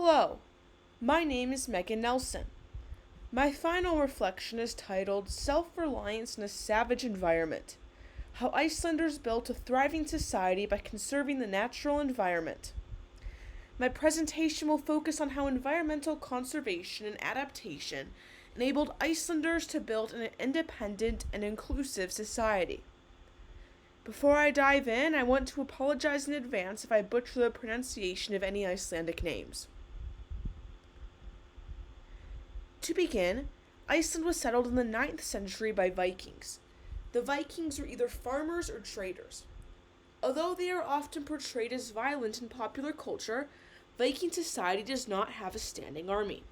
Hello, my name is Megan Nelson. My final reflection is titled Self-Reliance in a Savage Environment: How Icelanders Built a Thriving Society by Conserving the Natural Environment. My presentation will focus on how environmental conservation and adaptation enabled Icelanders to build an independent and inclusive society. Before I dive in, I want to apologize in advance if I butcher the pronunciation of any Icelandic names. To begin, Iceland was settled in the 9th century by Vikings. The Vikings were either farmers or traders. Although they are often portrayed as violent in popular culture, Viking society does not have a standing army.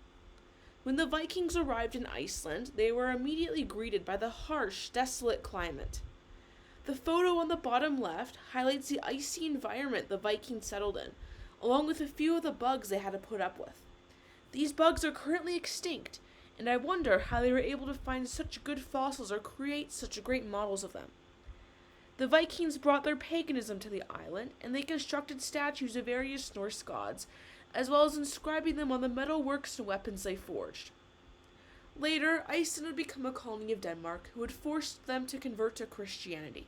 When the Vikings arrived in Iceland, they were immediately greeted by the harsh, desolate climate. The photo on the bottom left highlights the icy environment the Vikings settled in, along with a few of the bugs they had to put up with. These bugs are currently extinct, and I wonder how they were able to find such good fossils or create such great models of them. The Vikings brought their paganism to the island, and they constructed statues of various Norse gods, as well as inscribing them on the metal works and weapons they forged. Later, Iceland would become a colony of Denmark, who had forced them to convert to Christianity.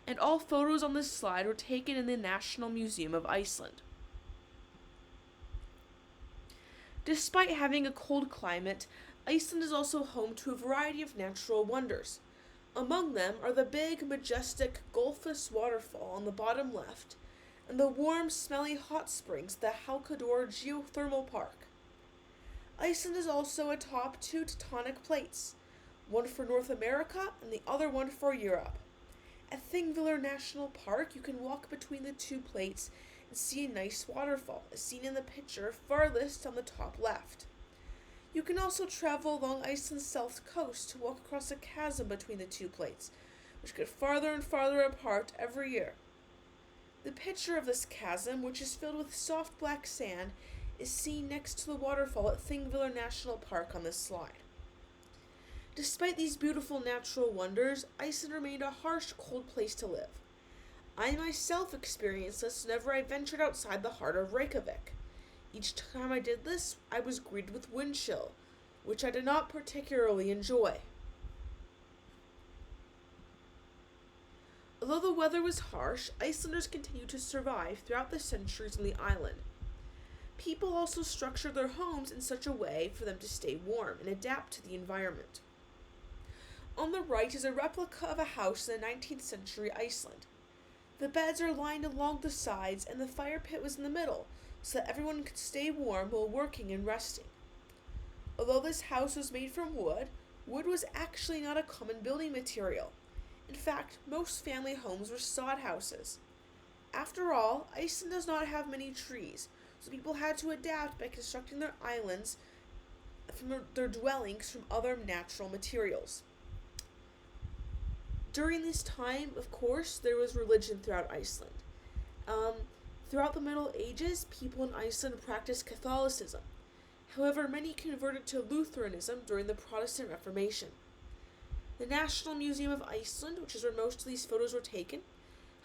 And all photos on this slide were taken in the National Museum of Iceland. Despite having a cold climate, Iceland is also home to a variety of natural wonders. Among them are the big, majestic Gullfoss waterfall on the bottom left, and the warm, smelly hot springs, the Helgador Geothermal Park. Iceland is also atop two tectonic plates, one for North America and the other one for Europe. At Thingvellir National Park, you can walk between the two plates and see a nice waterfall, as seen in the picture farthest on the top left. You can also travel along Iceland's south coast to walk across a chasm between the two plates, which get farther and farther apart every year. The picture of this chasm, which is filled with soft black sand, is seen next to the waterfall at Thingvellir National Park on this slide. Despite these beautiful natural wonders, Iceland remained a harsh, cold place to live. I myself experienced this whenever I ventured outside the heart of Reykjavik. Each time I did this, I was greeted with wind chill, which I did not particularly enjoy. Although the weather was harsh, Icelanders continued to survive throughout the centuries on the island. People also structured their homes in such a way for them to stay warm and adapt to the environment. On the right is a replica of a house in the 19th century Iceland. The beds are lined along the sides and the fire pit was in the middle, so that everyone could stay warm while working and resting. Although this house was made from wood, wood was actually not a common building material. In fact, most family homes were sod houses. After all, Iceland does not have many trees, so people had to adapt by constructing their islands from their dwellings from other natural materials. During this time, of course, there was religion throughout Iceland. Throughout the Middle Ages, people in Iceland practiced Catholicism. However, many converted to Lutheranism during the Protestant Reformation. The National Museum of Iceland, which is where most of these photos were taken,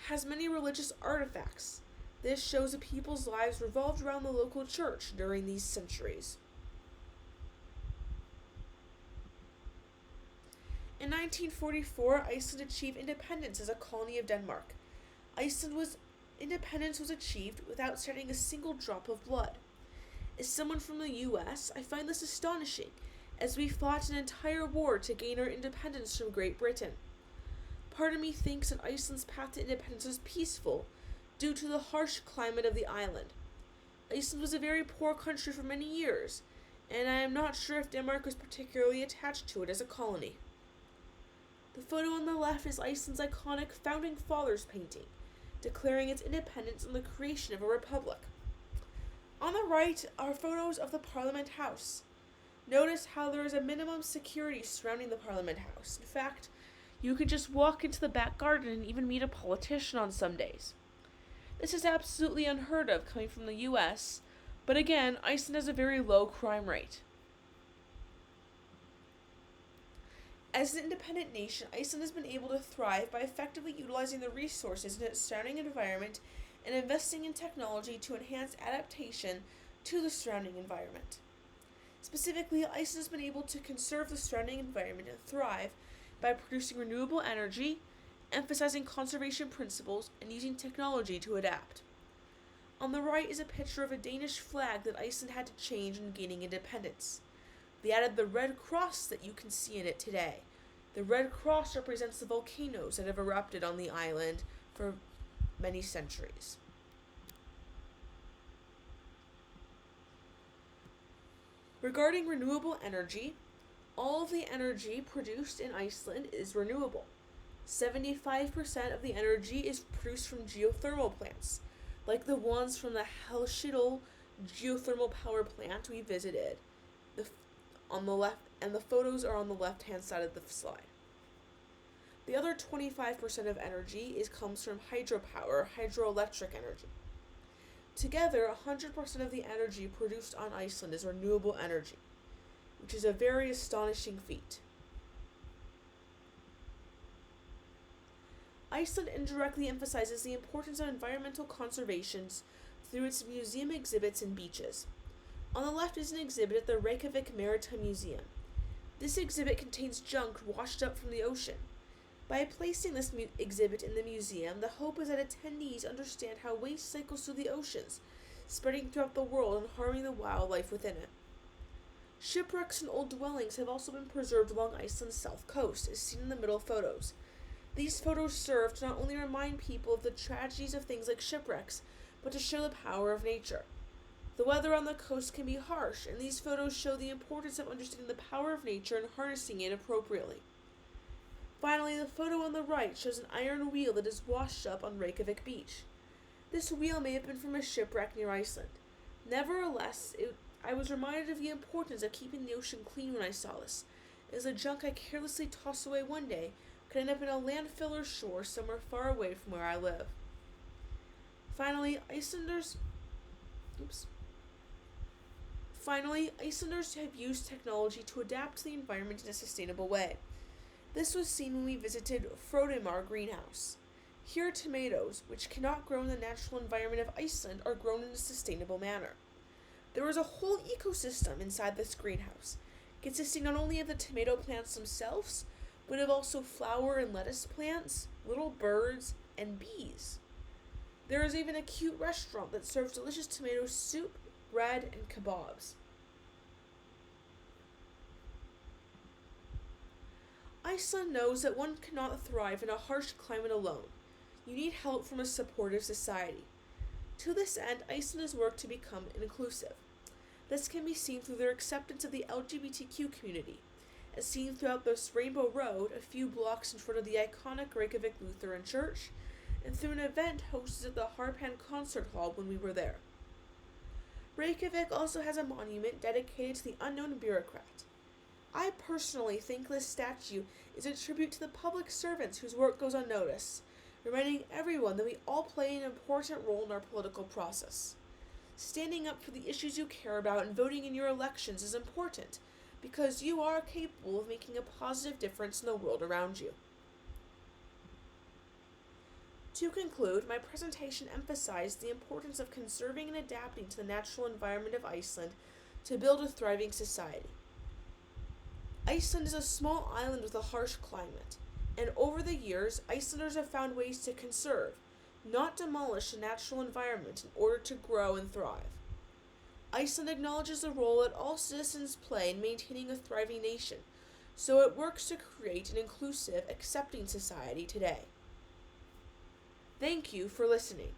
has many religious artifacts. This shows that people's lives revolved around the local church during these centuries. In 1944, Iceland achieved independence as a colony of Denmark. Independence was achieved without shedding a single drop of blood. As someone from the US, I find this astonishing, as we fought an entire war to gain our independence from Great Britain. Part of me thinks that Iceland's path to independence was peaceful, due to the harsh climate of the island. Iceland was a very poor country for many years, and I am not sure if Denmark was particularly attached to it as a colony. The photo on the left is Iceland's iconic Founding Fathers painting, declaring its independence and the creation of a republic. On the right are photos of the Parliament House. Notice how there is a minimum security surrounding the Parliament House. In fact, you could just walk into the back garden and even meet a politician on some days. This is absolutely unheard of coming from the US, but again, Iceland has a very low crime rate. As an independent nation, Iceland has been able to thrive by effectively utilizing the resources in its surrounding environment and investing in technology to enhance adaptation to the surrounding environment. Specifically, Iceland has been able to conserve the surrounding environment and thrive by producing renewable energy, emphasizing conservation principles, and using technology to adapt. On the right is a picture of a Danish flag that Iceland had to change in gaining independence. They added the red cross that you can see in it today. The red cross represents the volcanoes that have erupted on the island for many centuries. Regarding renewable energy, all of the energy produced in Iceland is renewable. 75% of the energy is produced from geothermal plants, like the ones from the Helshidal geothermal power plant we visited. On the left, and the photos are on the left-hand side of the slide. The other 25% of energy comes from hydropower, hydroelectric energy. Together, 100% of the energy produced on Iceland is renewable energy, which is a very astonishing feat. Iceland indirectly emphasizes the importance of environmental conservation through its museum exhibits and beaches. On the left is an exhibit at the Reykjavik Maritime Museum. This exhibit contains junk washed up from the ocean. By placing this exhibit in the museum, the hope is that attendees understand how waste cycles through the oceans, spreading throughout the world and harming the wildlife within it. Shipwrecks and old dwellings have also been preserved along Iceland's south coast, as seen in the middle photos. These photos serve to not only remind people of the tragedies of things like shipwrecks, but to show the power of nature. The weather on the coast can be harsh, and these photos show the importance of understanding the power of nature and harnessing it appropriately. Finally, the photo on the right shows an iron wheel that is washed up on Reykjavik Beach. This wheel may have been from a shipwreck near Iceland. Nevertheless, I was reminded of the importance of keeping the ocean clean when I saw this, as the junk I carelessly toss away one day could end up in a landfill or shore somewhere far away from where I live. Finally, Icelanders have used technology to adapt to the environment in a sustainable way. This was seen when we visited Frodimar greenhouse. Here, tomatoes, which cannot grow in the natural environment of Iceland, are grown in a sustainable manner. There is a whole ecosystem inside this greenhouse, consisting not only of the tomato plants themselves, but of also flower and lettuce plants, little birds, and bees. There is even a cute restaurant that serves delicious tomato soup, bread, and kebabs. Iceland knows that one cannot thrive in a harsh climate alone. You need help from a supportive society. To this end, Iceland has worked to become inclusive. This can be seen through their acceptance of the LGBTQ community, as seen throughout this Rainbow Road, a few blocks in front of the iconic Reykjavik Lutheran Church, and through an event hosted at the Harpan Concert Hall when we were there. Reykjavik also has a monument dedicated to the unknown bureaucrat. I personally think this statue is a tribute to the public servants whose work goes unnoticed, reminding everyone that we all play an important role in our political process. Standing up for the issues you care about and voting in your elections is important, because you are capable of making a positive difference in the world around you. To conclude, my presentation emphasized the importance of conserving and adapting to the natural environment of Iceland to build a thriving society. Iceland is a small island with a harsh climate, and over the years, Icelanders have found ways to conserve, not demolish the natural environment in order to grow and thrive. Iceland acknowledges the role that all citizens play in maintaining a thriving nation, so it works to create an inclusive, accepting society today. Thank you for listening.